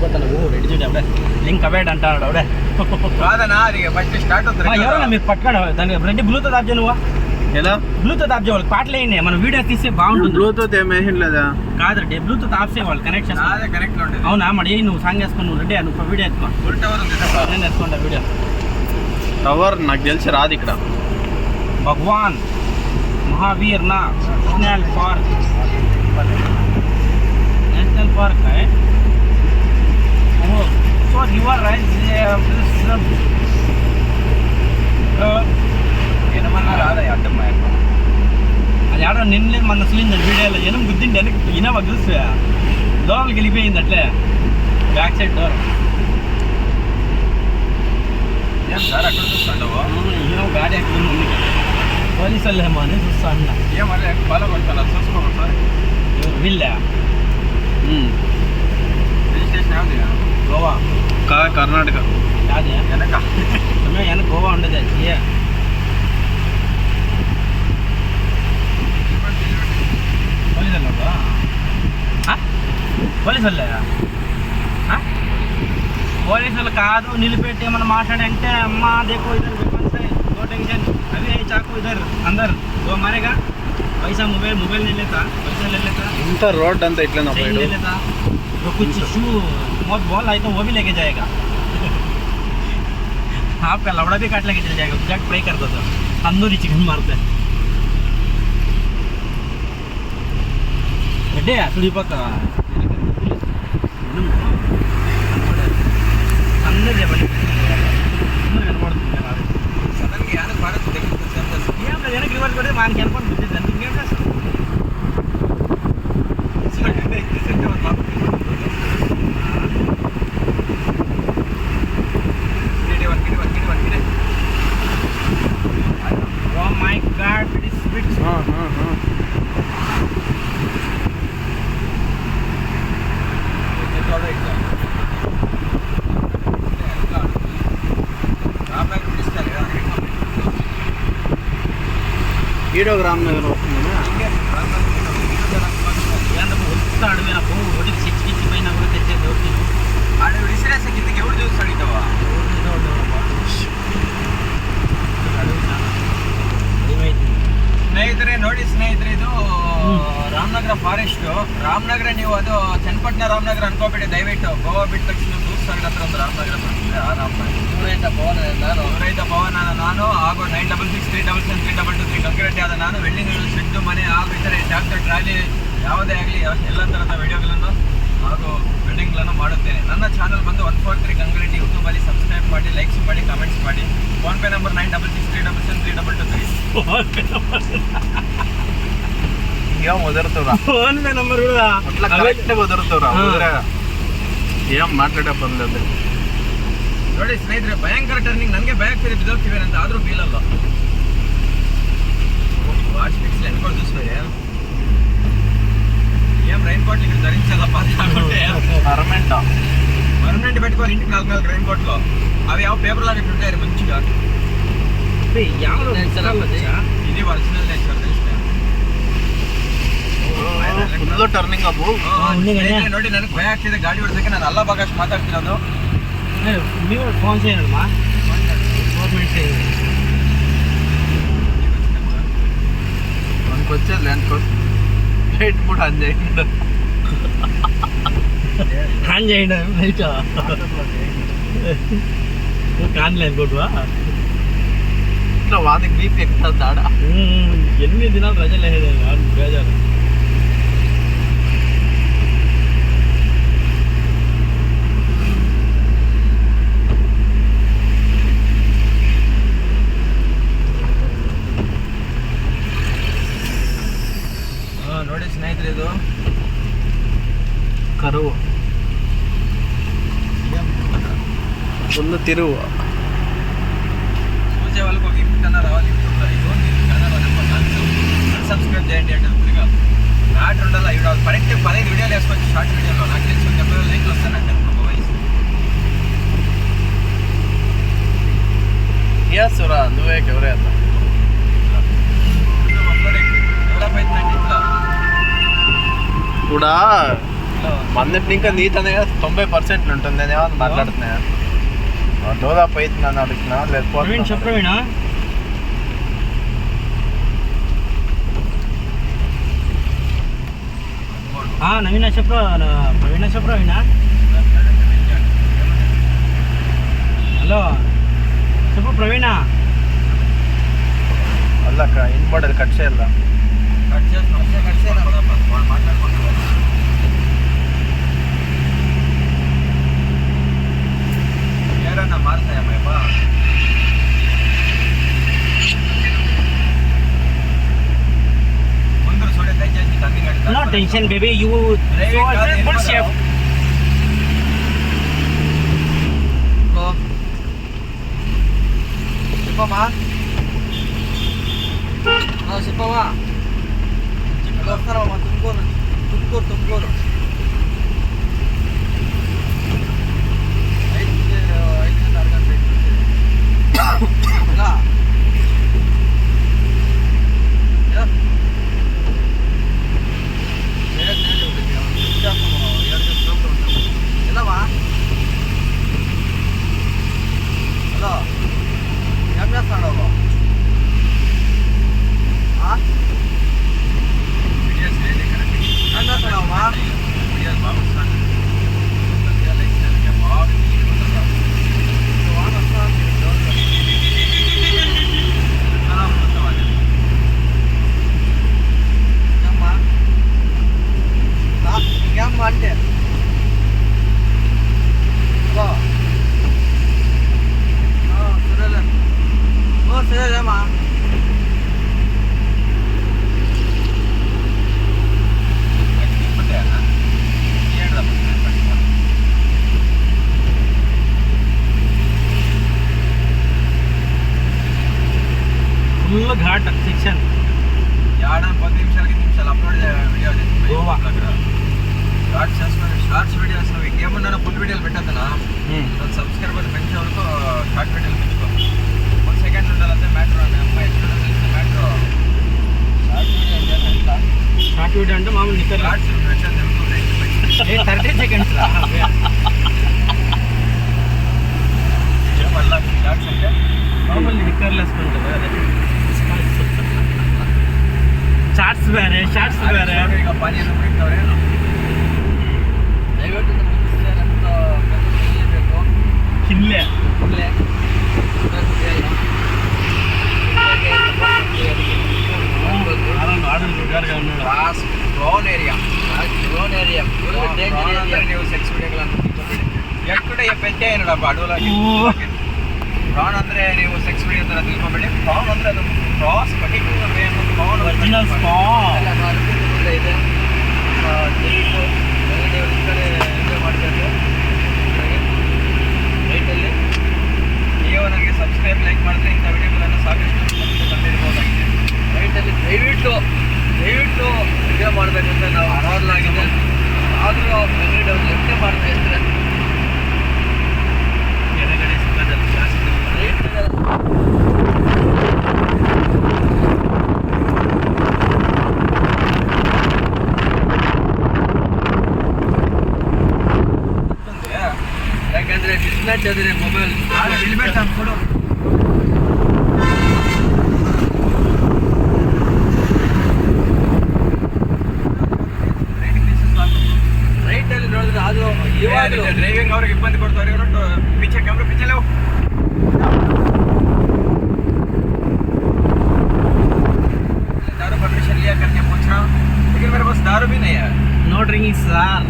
వెళ్ళిపోతాను రెడీ చూడు అప్పుడే లింక్ అవేట్ అంటాడు అప్పుడే కాదనా అది ఫస్ట్ స్టార్ట్ అవుతుంది ఎవరన్నా మీరు పట్టుకోండి దానికి రెడ్డి బ్లూటూత్ ఆప్ నువ్వు ఎలా బ్లూటూత్ ఆఫ్ చేయాలి పాటలు వేయండి మనం వీడియో తీస్తే బాగుంటుంది బ్లూటూత్ ఏం వేసిన లేదా కాదు రెడ్డి బ్లూటూత్ ఆఫ్ చేయాలి కనెక్ట్ చేసుకోవాలి కనెక్ట్ ఉండేది అవునా మరి నువ్వు సాంగ్ వేసుకుని నువ్వు రెడ్డి నువ్వు వీడియో ఎత్తుకో నేను ఎత్తుకుంటా వీడియో టవర్ నాకు తెలిసి రాదు ఇక్కడ భగవాన్ మహావీర్ నా నేషనల్ పార్క్ సో రివర్ ఏమన్నా రాదా అడ్డం అది ఆడ నిన్నే మన అసలు వీడియోలో ఏం గుద్దిండి వెనక్కి ఇనవ చూస్తే లోపలికి వెళ్ళిపోయింది అట్లే బ్యాక్ సైడ్ డోర్ ఏం సార్ అక్కడ చూస్తుండవు ఏమో గాడి అక్కడ ఉంది పోలీసు వాళ్ళేమో అని చూస్తా అన్న ఏమన్నా ఫాలో కొడతాను చూసుకోండి సార్ వీళ్ళే రిజిస్ట్రేషన్ ఏమిటి గోవా కర్ణాటక అదే వెనక వెనక గోవా ఉండదు అది పోలీసు వాళ్ళు కాదు నిలిపెట్టి ఏమన్నా మాట్లాడంటే అమ్మా దేకో ఇద్దరు దో టెన్షన్ అవి చాకు ఇద్దరు అందరు దో మారేగా पैसा मोबाइल ले लेता पैसा ले लेता इंत रोड अंत इट्ला ना ले लेता तो कुछ शू बहुत बॉल आई तो वो भी लेके जाएगा आपका लवड़ा भी काट लेके चल जाएगा जग फ्राई कर दो तो तंदूरी चिकन मारते गड्डे सुड़ी पक्का अंदर बनी మనకి అనుకోండి Oh my God, it is sweet. ఈడో Ramnagar వస్తుంది వస్తాడు ఒకటికి సిక్స్కి పైన కూడా తెచ్చేది ఒకటి ఆడ విసిరేసే కిందకి ఎవడు చూస్తాడు ఇటవా ಸ್ನೇಹಿತರೆ ನೋಡಿ ಸ್ನೇಹಿತರೆ ಇದು ರಾಮನಗರ ಫಾರೆಸ್ಟ್ ರಾಮನಗರ ನೀವು ಅದು ಚನ್ನಪಟ್ಟಣ ರಾಮನಗರ ಅನ್ಕೋಬೇಡಿ ದಯವಿಟ್ಟು ಗೋವಾ ಬಿಟ್ಟ ತಕ್ಷಣ ದೂರಸಾಗರ ಹತ್ರ ಒಂದು ರಾಮನಗರ ಬರ್ತದೆ ಆ ರಾಮನಗರ ನೂರೈದ ಭವನ ನಾನು ಹಾಗೂ 9663773223 ಕಂಕರೆಡ್ಡಿ ಆದ ನಾನು ವೆಳ್ಳಿನೂರು ಶೆಡ್ಡು ಮನೆ ಹಾಗೂ ಇತರೆ ಟ್ರ್ಯಾಕ್ಟರ್ ಟ್ರಾಲಿ ಯಾವುದೇ ಆಗಲಿ ಎಲ್ಲ ಥರದ ವಿಡಿಯೋಗಳನ್ನು ಹಾಗೂ ಬಿಲ್ಡಿಂಗ್ಗಳನ್ನು ಮಾಡುತ್ತೇನೆ ನನ್ನ ಚಾನಲ್ ಬಂದು 143 ಗಂಗರೆಡ್ಡಿ ಯೂಟ್ಯೂಬಲ್ಲಿ ಸಬ್ಸ್ಕ್ರೈಬ್ ಮಾಡಿ ಲೈಕ್ಸ್ ಮಾಡಿ ಕಮೆಂಟ್ಸ್ ಮಾಡಿ ಫೋನ್ಪೇ ನಂಬರ್ 9663773223 కుదరుతురా ఫోన్ పే నంబర్ కూడా అట్లా కరెక్ట్ కుదరుతురా ఏం మాట్లాడే పని లేదు ನೋಡಿ ಸ್ನೇಹಿತರೆ ಭಯಂಕರ ಟರ್ನಿಂಗ್ ನನಗೆ ಬ್ಯಾಕ್ ಸರಿ ಬಿದ್ದೋಗ್ತಿವೆ ಅಂತ ಆದರೂ ಬೀಳಲ್ಲ వాచ్ ఫిక్స్ ఎన్కోట్ చూసుకోండి ఏం రైన్ కోట్ ఇక్కడ ధరించాలప్ప పర్మనెంట్ పెట్టుకోవాలి ఇంటికి 4 రైన్ కోట్లో అవి పేపర్ లాగా ఉంటాయి మంచిగా ఇది ఒరిజినల్ నేచర్ ಫುಲ್ಲು ಟರ್ನಿಂಗ್ ಅಬ್ಬು ನೋಡಿ ನನಗೆ ಭಯ ಆಗ್ತಿದೆ ಗಾಡಿ ಓಡಿಸೋಕೆ ನಾನು ಅಲ್ಲ ಭಾಗಷ್ಟು ಮಾತಾಡ್ತಿರೋದು ನೀವು ಫೋನ್ చేయండి గవర్నమెంట్ మనకు వచ్చేది అనుకో లైట్ కూడా ఆన్ చేయండి లైట్ ఆన్లైన్ కొట్టువా ఇట్లా వాదికి బీపీ ఎక్కువ దాడ 8 దినాలు రజలు బేజారు ನೋಡಿ ಸ್ನೇಹಿತರೆ ಇದು ಕರುವು ಫುಲ್ಲು ತಿರುವು చూసే వాళ్ళకి ఒక గిఫ్ట్ అన్న రావాలి సబ్స్క్రైబ్ చేయండి అంటే కొద్దిగా నాట్ ఉండాలి ఇవి కరెక్ట్ 15 వీడియోలు వేసుకోవచ్చు షార్ట్ వీడియోలో నాకు తెలిసి 70 లైక్లు వస్తానంటే సురా నువ్వే ఎవరే అట్లా డెవలప్ అవుతుందండి ఇట్లా కూడా మొన్నటి ఇంకా నీతోనే 90% ఉంటుంది. నేను ఏమన్నా మాట్లాడుతున్నా దోదాపు అయితే నన్ను అడుగుతున్నా ప్రవీణ్ చెప్పు ప్రవీణ. నవీన చెప్పు ప్రవీణ చెప్పు ప్రవీణ. హలో చెప్పు ప్రవీణ. అల్లక్క ఇన్పడదు కట్ చేయాల. కట్ చేసిన మాట్లాడుకుంటున్నారు. ఏరన్నా మారుతాయమ్మా ముందు చూడే దయచేసి కన్ను no tension baby you good chef. చెప్పమ్మా చెప్పమ్మా వస్తారమ్మా తుమ్కూరు ಎಲ್ಲವಾ హలో ఏం చేస్తాడు ఏం చేస్తున్నావమ్మా? ఇంకేమ్మా అంటే సరేలే సరేలేమ్మా. Full ghat section. 10 నిమిషాలు upload video Goa shorts videos ఇంకేమన్నా ఫుల్ వీడియోలు పెట్టద్దునా సబ్స్క్రైబర్ పెంచే వరకు షార్ట్ వీడియోలు పెంచుకో. 1 సెకండ్ ఉండాలంటే మ్యాటర్ అని అమ్మాయి మ్యాటర్ షార్ట్ వీడియో అంటే మామూలు నిక్కర్ షార్ట్స్ జరుగుతుంది 30 సెకండ్స్ మళ్ళీ షార్ట్స్ అంటే మామూలు నిక్కర్లు వేసుకుంటారు. అదే ಶಾರ್ಟ್ಸ್ ಬೇರೆ ಶಾರ್ಟ್ಸ್ ಬೇರೆ. ಈಗ ಪಾನಿ ಎಲ್ಲ ಬಿಡ್ತವ್ರೆ ದಯವಿಟ್ಟು ಬೇಕು ಕಿಲ್ಲೆ డ్రోన్ ఏరియా ನೀವು ಸೆಕ್ಸ್ ವಿಡಿಯೋಗಳನ್ನು ಎಕ್ಕಡೆ ಪೆದ್ದೆ ಏನಡಪ್ಪ ಅಡవుಲಾಗಿ ಡ್ರೋನ್ ಅಂದರೆ ನೀವು ಸೆಕ್ಸ್ ವಿಡಿಯೋ ಥರ ತಿಳ್ಕೊಬೇಡಿ. ಡ್ರೋನ್ ಅಂದರೆ ಅದು ಕ್ರಾಸ್ ಪರ್ಟಿಕ್ಯುಲರ್ ವೇ ಅನ್ನೋದು ಡ್ರೋನ್ ಒರಿಜಿನಲ್ ಸ್ಪಾಟ್ ಇದೆ. ದಯವಿಟ್ಟು ನೀವು ಈ ಕಡೆ ಎಂಜಾಯ್ ಮಾಡಬೇಕು. ರೈಟಲ್ಲಿ ನೀವು ನನಗೆ ಸಬ್ಸ್ಕ್ರೈಬ್ ಲೈಕ್ ಮಾಡಿದ್ರೆ ಇಂಥ ವಿಡಿಯೋಗಳನ್ನು ಸಾಕಷ್ಟು ತಂದಿರ್ಬೋದಾಗಿದೆ. ರೈಟಲ್ಲಿ ದಯವಿಟ್ಟು ಎಂಜಾಯ್ ಮಾಡಬೇಕಂತ ನಾವು ಆರಾಧಲಾಗಿದೆ. ಆದರೂ ಮೆಮರಿ ಡೌನ್ ಲೆಫ್ಟೇ ಮಾಡ್ತಾ ಇದ್ರೆ ಎಡಗಡೆ ಸಿಕ್ಕದಲ್ಲಿ ಜಾಸ್ತಿ ಯಾಕಂದ್ರೆ ಡಿಸ್ಪ್ಲೇಟ್ ಅದ್ರೆ ಮೊಬೈಲ್ ಹೆಲ್ಮೆಟ್ ಹಾಕ್ಕೊಡು. ರೈಟಲ್ಲಿ ನೋಡಿದ್ರೆ ಅದು ಇವಾಗ ಡ್ರೈವಿಂಗ್ ಅವ್ರಿಗೆ ಇಬ್ಬಂದಿ ಕೊಡ್ತಾರೆ. ಇವರು ಪಿಚ್ಚೆ ಕ್ಯಾಮ್ರಾ ಪಿಚ್ಚಲ್ಲೇ दारू परमिशन लिया करके पूछ रहा हूँ, लेकिन मेरे पास दारू भी नहीं है. No drinking sir.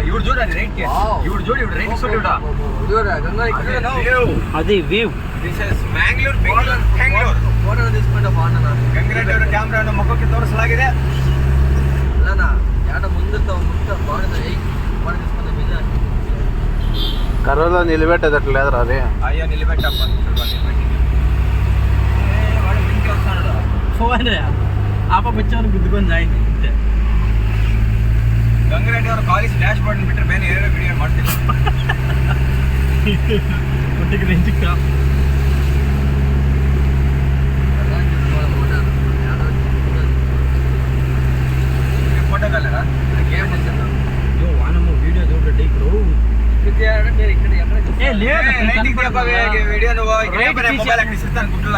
ఇవిడు చూడండి రైట్ కి ఇవిడు చూడు ఇవిడు రైట్ సైడ్ అది view. This is Mangalore Bengaluru photo తీసుకుంటే బాగున్నా ಗಂಗರೆಡ್ಡಿ ಕ್ಯಾಮೆರಾ ಮುಖಕ್ಕೆ ತೋರಿಸಲಾಗಿದೆ ಅಲ್ಲನಾ ಯಾಡ ಮುಂದೆ ಬಾగుಂది ಫೋಟೋ తీసుకుంటే మీద కరోనా నిలబెట్టేటట్లు లేదురా అది. అయ్యో నిలబెట్టప్ప నిలబెట్టి వాడు ఇంటికి వస్తాడు ಫೋನ್ ಆಪ ಬಚ್ಚವನು ಗುದ್ದುಕೊಂಡು ಜಾಯ್ತು ಅಂತೆ. ಗಂಗರೆಡ್ಡಿ ಅವರು ಕಾಲೇಜ್ ಡ್ಯಾಶ್ ಬೋರ್ಡ್ ಬಿಟ್ಟರೆ ಬೇರೆ ಏನೇ ವಿಡಿಯೋ ಮಾಡ್ತಿಲ್ಲ ಒಟ್ಟಿಗೆ ರೆಂಚಿಕ್ಕ ಫೋಟೋ ಕಲರಾ ಗೇಮ್ ಅಯ್ಯೋ ವಾನಮ್ಮ ವಿಡಿಯೋ ದೊಡ್ಡ ಟೈಕ್ರು ఏ లేదు వీడియో నువ్వు మొబైల్ అక్కడ ఇస్తాను గుడ్లు